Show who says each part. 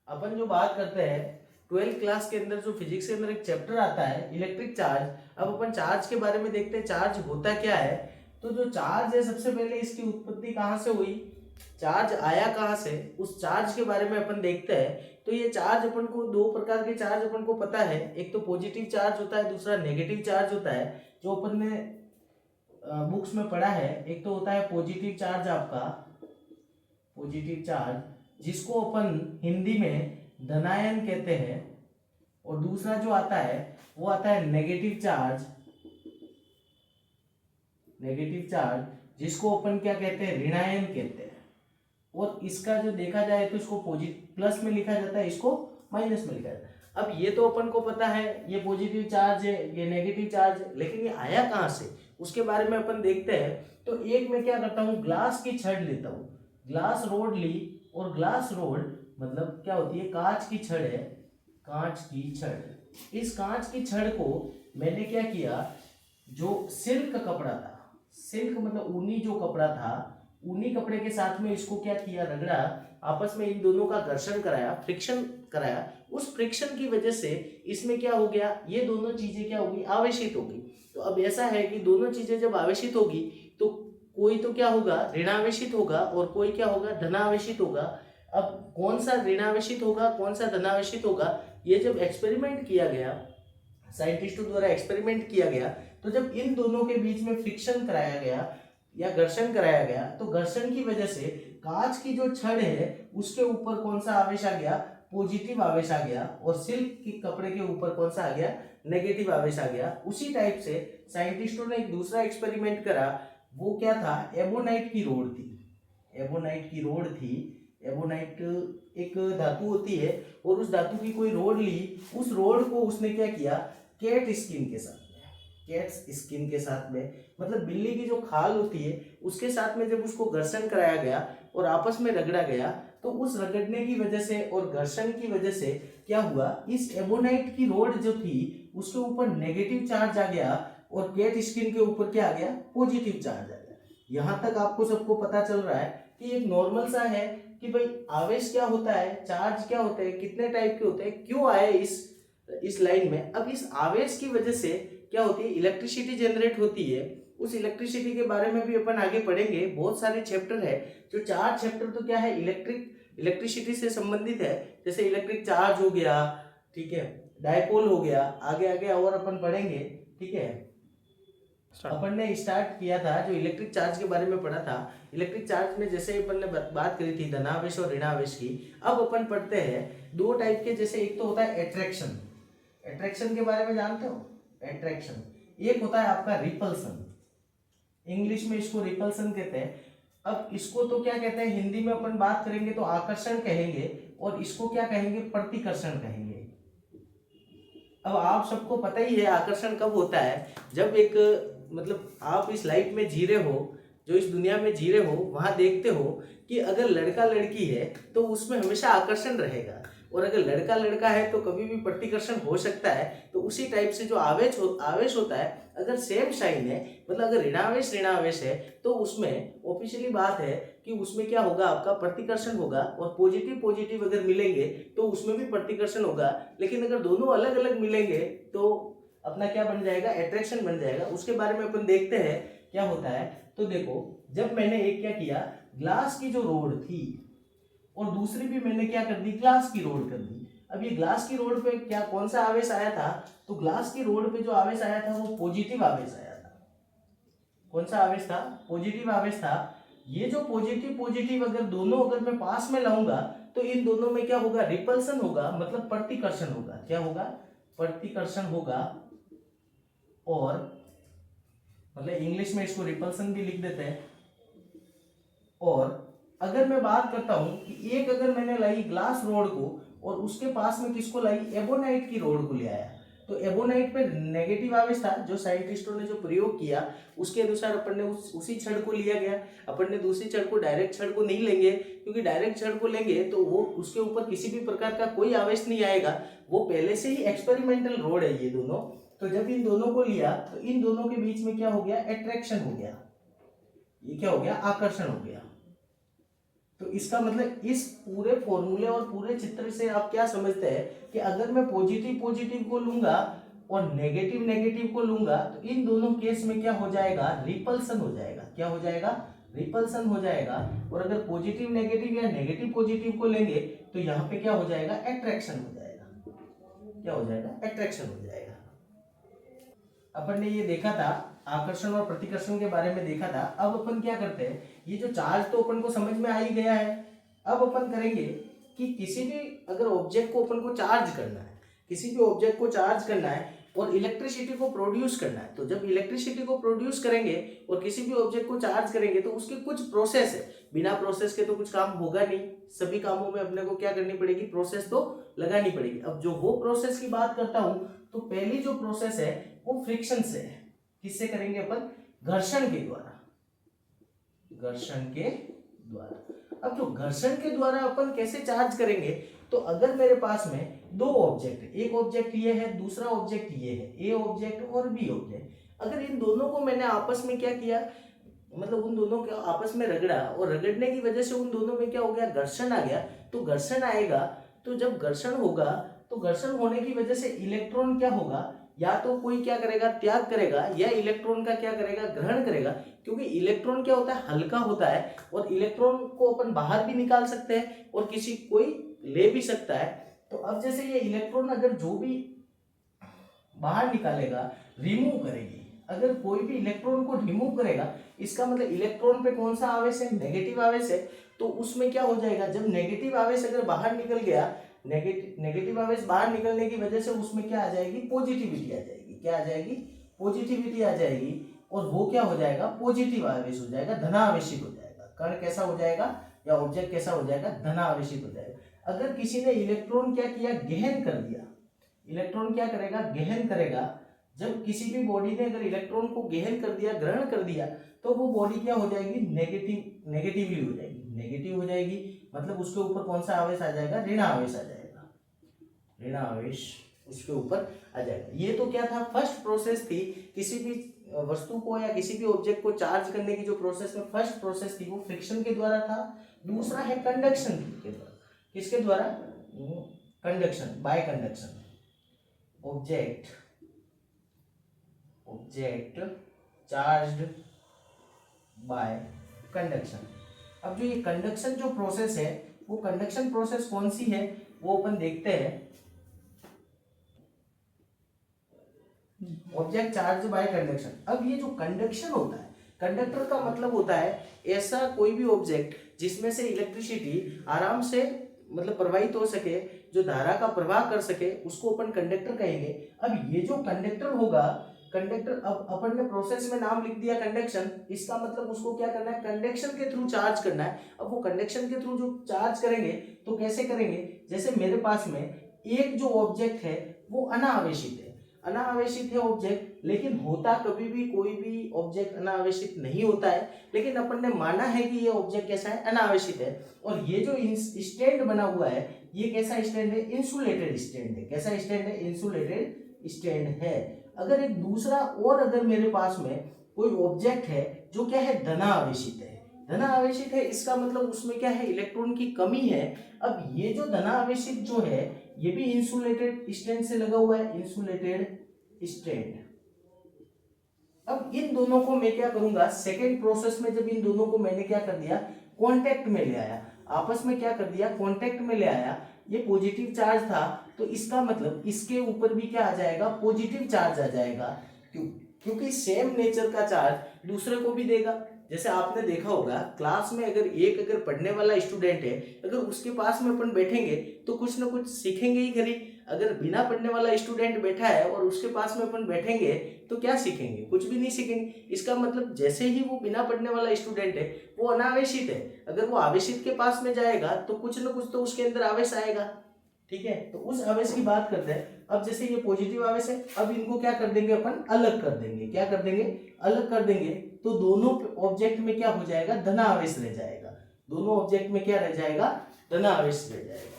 Speaker 1: अपन जो बात करते हैं 12th क्लास के अंदर जो फिजिक्स के अंदर एक चैप्टर आता है इलेक्ट्रिक चार्ज। अब अपन चार्ज के बारे में देखते हैं, चार्ज होता क्या है। तो जो चार्ज है सबसे पहले इसकी उत्पत्ति कहाँ से हुई, चार्ज आया कहाँ से, उस चार्ज के बारे में अपन देखते हैं। तो ये चार्ज अपन को दो प्रकार के चार्ज अपन को पता है, एक तो पॉजिटिव चार्ज होता है, दूसरा नेगेटिव चार्ज होता है। जो अपन ने बुक्स में पढ़ा है, एक तो होता है पॉजिटिव चार्ज, आपका पॉजिटिव चार्ज जिसको अपन हिंदी में धनायन कहते हैं, और दूसरा जो आता है वो आता है नेगेटिव चार्ज, नेगेटिव चार्ज जिसको अपन क्या कहते हैं, ऋणायन कहते हैं। और इसका जो देखा जाए तो इसको पॉजिटिव प्लस में लिखा जाता है, इसको माइनस में लिखा जाता है। अब ये तो अपन को पता है ये पॉजिटिव चार्ज है, ये नेगेटिव चार्ज है, लेकिन ये आया कहाँ से उसके बारे में अपन देखते हैं। तो एक मैं क्या करता हूँ, ग्लास की छड़ लेता हूँ, ग्लास रोड ली, और ग्लास रोड मतलब क्या होती है, कांच की छड़ है, कांच की छड़। इस कांच की छड़ को मैंने क्या किया, जो सिल्क कपड़ा था, सिल्क मतलब ऊनी जो कपड़ा था, ऊनी कपड़े के साथ में इसको क्या किया, रगड़ा, आपस में इन दोनों का घर्षण कराया, फ्रिक्शन कराया। उस फ्रिक्शन की वजह से इसमें क्या हो गया, ये दोनों चीजें क्या होगी, आवेशित होगी। तो अब ऐसा है कि दोनों चीजें जब आवेशित होगी तो कोई तो क्या होगा, ऋणावेशित होगा, और कोई क्या होगा, धनावेशित होगा। अब कौन सा ऋणावेशित होगा, कौन सा धनावेशित होगा, ये जब एक्सपेरिमेंट किया गया, साइंटिस्टों द्वारा एक्सपेरिमेंट किया गया, तो जब इन दोनों के बीच में फ्रिक्शन कराया गया या घर्षण कराया गया, तो घर्षण की वजह से कांच की जो छड़ है उसके ऊपर कौन सा आवेश आ गया, पॉजिटिव आवेश आ गया, और सिल्क के कपड़े के ऊपर कौन सा आ गया, नेगेटिव आवेश आ गया। उसी टाइप से साइंटिस्टों ने एक दूसरा एक्सपेरिमेंट करा, वो क्या था, एबोनाइट की रोड थी, एबोनाइट की रोड थी। एबोनाइट एक धातु होती है, और उस धातु की कोई रोड ली, उस रोड को उसने क्या किया, कैट स्किन के साथ में, कैट स्किन के साथ में मतलब बिल्ली की जो खाल होती है उसके साथ में जब उसको घर्षण कराया गया और आपस में रगड़ा गया, तो उस रगड़ने की वजह से और घर्षण की वजह से क्या हुआ, इस एबोनाइट की रोड जो थी उसके ऊपर नेगेटिव चार्ज आ गया, और कैट स्किन के ऊपर क्या आ गया, पॉजिटिव चार्ज आ गया। यहां तक आपको सबको पता चल रहा है कि एक नॉर्मल सा है कि भाई आवेश क्या होता है, चार्ज क्या होते हैं, कितने टाइप के होते हैं, क्यों आए इस लाइन में। अब इस आवेश की वजह से क्या होती है, इलेक्ट्रिसिटी जनरेट होती है। उस इलेक्ट्रिसिटी के बारे में भी अपन आगे पढ़ेंगे, बहुत सारे चैप्टर है। जो 4 चैप्टर तो क्या है, इलेक्ट्रिसिटी से संबंधित है, जैसे इलेक्ट्रिक चार्ज हो गया, ठीक है, डायपोल हो गया, आगे आगे और अपन पढ़ेंगे, ठीक है। अपन ने स्टार्ट किया था जो इलेक्ट्रिक चार्ज के बारे में पढ़ा था। इलेक्ट्रिक चार्ज में जैसे अपन ने बात करी थी धनावेश और ऋणावेश की। अब अपन पढ़ते हैं दो टाइप के, जैसे एक तो होता है एट्रैक्शन, एट्रैक्शन के बारे में जानते हो, एट्रैक्शन। एक होता है आपका रिपल्सन, इंग्लिश में इसको रिपल्सन कहते हैं। अब इसको तो क्या कहते हैं, हिंदी में अपन बात करेंगे तो आकर्षण कहेंगे, और इसको क्या कहेंगे, प्रतिकर्षण कहेंगे। अब आप सबको पता ही है आकर्षण कब होता है, जब एक मतलब आप इस लाइफ में जी रहे हो, जो इस दुनिया में जी रहे हो, वहां देखते हो कि अगर लड़का लड़की है तो उसमें हमेशा आकर्षण रहेगा, और अगर लड़का लड़का है तो कभी भी प्रतिकर्षण हो सकता है। तो उसी टाइप से जो आवेश होता है, अगर सेम साइन है, मतलब अगर ऋणावेश ऋणावेश है, तो उसमें ऑफिशियली बात है कि उसमें क्या होगा, आपका प्रतिकर्षण होगा, और पॉजिटिव पॉजिटिव अगर मिलेंगे तो उसमें भी प्रतिकर्षण होगा। लेकिन अगर दोनों अलग अलग मिलेंगे तो अपना क्या बन जाएगा, एट्रैक्शन बन जाएगा। उसके बारे में अपन देखते हैं क्या होता है। तो देखो, जब मैंने एक क्या किया, ग्लास की जो रोड थी, और दूसरी भी मैंने क्या कर दी, ग्लास की रोड कर दी। अब ये ग्लास की रोड पे क्या कौन सा आवेश आया था, तो ग्लास की रोड पे जो आवेश आया था वो पॉजिटिव आवेश आया था। कौन सा आवेश था, पॉजिटिव आवेश था। ये जो पॉजिटिव पॉजिटिव अगर दोनों अगर मैं पास में लाऊंगा तो इन दोनों में क्या होगा, रिपल्सन होगा, मतलब प्रतिकर्षण होगा। क्या होगा, प्रतिकर्षण होगा। और मतलब इंग्लिश में इसको रिपल्सन भी लिख देते हैं। और अगर मैं बात करता हूं कि एक अगर मैंने लाई ग्लास रोड को, और उसके पास में किसको लाई, एबोनाइट की रोड को ले आया, तो एबोनाइट पे नेगेटिव आवेश था। जो साइंटिस्टों ने जो प्रयोग किया उसके अनुसार अपन ने उसी छड़ को लिया गया। अपन ने दूसरी छड़ को, डायरेक्ट छड़ को नहीं लेंगे, क्योंकि डायरेक्ट छड़ को लेंगे तो वो उसके ऊपर किसी भी प्रकार का कोई आवेश नहीं आएगा। वो पहले से ही एक्सपेरिमेंटल रोड है ये दोनों। तो जब इन दोनों को लिया तो इन दोनों के बीच में क्या हो गया, एट्रैक्शन हो गया, ये क्या हो गया, आकर्षण हो गया। तो इसका मतलब इस पूरे फॉर्मूले और पूरे चित्र से आप क्या समझते हैं कि अगर मैं पॉजिटिव पॉजिटिव को लूंगा और नेगेटिव नेगेटिव को लूंगा तो इन दोनों केस में क्या हो जाएगा, रिपल्सन हो जाएगा। क्या हो जाएगा, रिपल्सन हो जाएगा। और अगर पॉजिटिव नेगेटिव या नेगेटिव पॉजिटिव को लेंगे तो यहाँ पे क्या हो जाएगा, अट्रैक्शन हो जाएगा। क्या हो जाएगा, अट्रैक्शन हो जाएगा। अपन ने ये देखा था, आकर्षण और प्रतिकर्षण के बारे में देखा था। अब अपन क्या करते हैं, ये जो चार्ज तो अपन को समझ में आ ही गया है। अब अपन करेंगे कि किसी भी अगर ऑब्जेक्ट को अपन को चार्ज करना है, किसी भी ऑब्जेक्ट को चार्ज करना है और इलेक्ट्रिसिटी को प्रोड्यूस करना है, तो जब इलेक्ट्रिसिटी को प्रोड्यूस करेंगे और किसी भी ऑब्जेक्ट को चार्ज करेंगे तो उसकी कुछ प्रोसेस है। बिना प्रोसेस के तो कुछ काम होगा नहीं। सभी कामों में अपने को क्या करनी पड़ेगी, प्रोसेस तो लगानी पड़ेगी। अब जो वो प्रोसेस की बात करता हूं तो पहली जो प्रोसेस है वो फ्रिक्शन से है। किससे करेंगे अपन, घर्षण के द्वारा, घर्षण के द्वारा। अब जो घर्षण के द्वारा अपन कैसे चार्ज करेंगे, तो अगर मेरे पास में दो ऑब्जेक्ट है, एक ऑब्जेक्ट ये है, दूसरा ऑब्जेक्ट ये है, ए ऑब्जेक्ट और बी ऑब्जेक्ट, अगर इन दोनों को मैंने आपस में क्या किया, मतलब उन दोनों को आपस में रगड़ा और रगड़ने की वजह से उन दोनों में क्या हो गया, घर्षण आ गया। तो घर्षण आएगा, तो जब घर्षण होगा तो घर्षण होने की वजह से इलेक्ट्रॉन क्या होगा, या तो कोई क्या करेगा, त्याग करेगा, या इलेक्ट्रॉन का क्या करेगा, ग्रहण करेगा। क्योंकि इलेक्ट्रॉन क्या होता है, हल्का होता है और इलेक्ट्रॉन को अपन बाहर भी निकाल सकते हैं और किसी कोई ले भी सकता है। तो अब जैसे ये इलेक्ट्रॉन अगर जो भी बाहर निकालेगा, रिमूव करेगी, अगर कोई भी इलेक्ट्रॉन को रिमूव करेगा, इसका मतलब इलेक्ट्रॉन पे कौन सा आवेश है, नेगेटिव आवेश है। तो उसमें क्या हो जाएगा, जब नेगेटिव आवेश अगर बाहर निकल गया, नेगेटिव आवेश बाहर निकलने की वजह से उसमें क्या आ जाएगी, पॉजिटिविटी आ जाएगी। क्या आ जाएगी, पॉजिटिविटी आ जाएगी। और वो क्या हो जाएगा, पॉजिटिव आवेश हो जाएगा, धनावेशित हो जाएगा। कण कैसा हो जाएगा या ऑब्जेक्ट कैसा हो जाएगा, धनावेशित हो जाएगा। अगर किसी ने इलेक्ट्रॉन क्या किया, गहन कर दिया, इलेक्ट्रॉन क्या करेगा, गहन करेगा। जब किसी भी बॉडी ने अगर इलेक्ट्रॉन को गहन कर दिया, ग्रहण कर दिया, तो वो बॉडी क्या हो जाएगी, नेगेटिवली हो जाएगी, नेगेटिव हो जाएगी। मतलब उसके ऊपर कौन सा आवेश आ जाएगा, ऋण आवेश आ जाएगा, ऋण आवेश उसके ऊपर आ जाएगा। ये तो क्या था, फर्स्ट प्रोसेस थी। किसी भी वस्तु को या किसी भी ऑब्जेक्ट को चार्ज करने की जो प्रोसेस में फर्स्ट प्रोसेस थी वो फ्रिक्शन के द्वारा था। दूसरा है कंडक्शन के द्वारा। किसके द्वारा, conduction, bye conduction. Object charged bye conduction. अब जो ये कंडक्शन जो प्रोसेस है, वो कंडक्शन प्रोसेस कौन सी है वो अपन देखते हैं। Object charge by conduction. अब ये जो कंडक्शन होता है, कंडक्टर का मतलब होता है ऐसा कोई भी ऑब्जेक्ट जिसमें से इलेक्ट्रिसिटी आराम से मतलब प्रवाहित हो सके, जो धारा का प्रवाह कर सके, उसको अपन कंडक्टर कहेंगे। अब ये जो कंडक्टर होगा, कंडक्टर, अब अपन ने प्रोसेस में नाम लिख दिया कंडक्शन, इसका मतलब उसको क्या करना है, कंडक्शन के थ्रू चार्ज करना है। अब वो कंडक्शन के थ्रू जो चार्ज करेंगे तो कैसे करेंगे, जैसे मेरे पास में एक जो ऑब्जेक्ट है वो अनावेशित है, अनावेशित है ऑब्जेक्ट, लेकिन होता कभी भी कोई भी ऑब्जेक्ट अनावेशित नहीं होता है, लेकिन अपन ने माना है कि ये ऑब्जेक्ट कैसा है, अनावेशित है। और ये जो स्टैंड बना हुआ है, ये कैसा स्टैंड है, इंसुलेटेड स्टैंड है। कैसा स्टैंड है, इंसुलेटेड स्टैंड है। अगर एक दूसरा और अगर मेरे पास में कोई ऑब्जेक्ट है जो क्या है, धनावेशित है, धनावेशित है, इसका मतलब उसमें क्या है, इलेक्ट्रॉन की कमी है। अब ये जो धनावेशित जो है ये भी इंसुलेटेड स्टैंड से लगा हुआ है, इंसुलेटेड स्टैंड। अब इन दोनों को मैं क्या करूंगा, सेकेंड प्रोसेस में जब इन दोनों को मैंने क्या कर दिया, कांटेक्ट में ले आया, आपस में क्या कर दिया, कांटेक्ट में ले आया। ये पॉजिटिव चार्ज था तो इसका मतलब इसके ऊपर भी क्या आ जाएगा, पॉजिटिव चार्ज आ जाएगा। क्योंकि सेम नेचर का चार्ज दूसरे को भी देगा। जैसे आपने देखा होगा क्लास में अगर पढ़ने वाला स्टूडेंट है, अगर उसके पास में अपन बैठेंगे तो कुछ ना कुछ सीखेंगे ही खरी। अगर बिना पढ़ने वाला स्टूडेंट बैठा है और उसके पास में अपन बैठेंगे तो क्या सीखेंगे, कुछ भी नहीं सीखेंगे। इसका मतलब जैसे ही वो बिना पढ़ने वाला स्टूडेंट है वो अनावेशित है, अगर वो आवेशित के पास में जाएगा तो कुछ ना कुछ तो उसके अंदर आवेश आएगा। ठीक है, तो उस आवेश की बात करते हैं। अब जैसे ये पॉजिटिव आवेश है, अब इनको क्या कर देंगे अपन, अलग कर देंगे। क्या कर देंगे, अलग कर देंगे। तो दोनों ऑब्जेक्ट में क्या हो जाएगा, धनावेश रह जाएगा। दोनों ऑब्जेक्ट में क्या रह जाएगा, धनावेश रह जाएगा।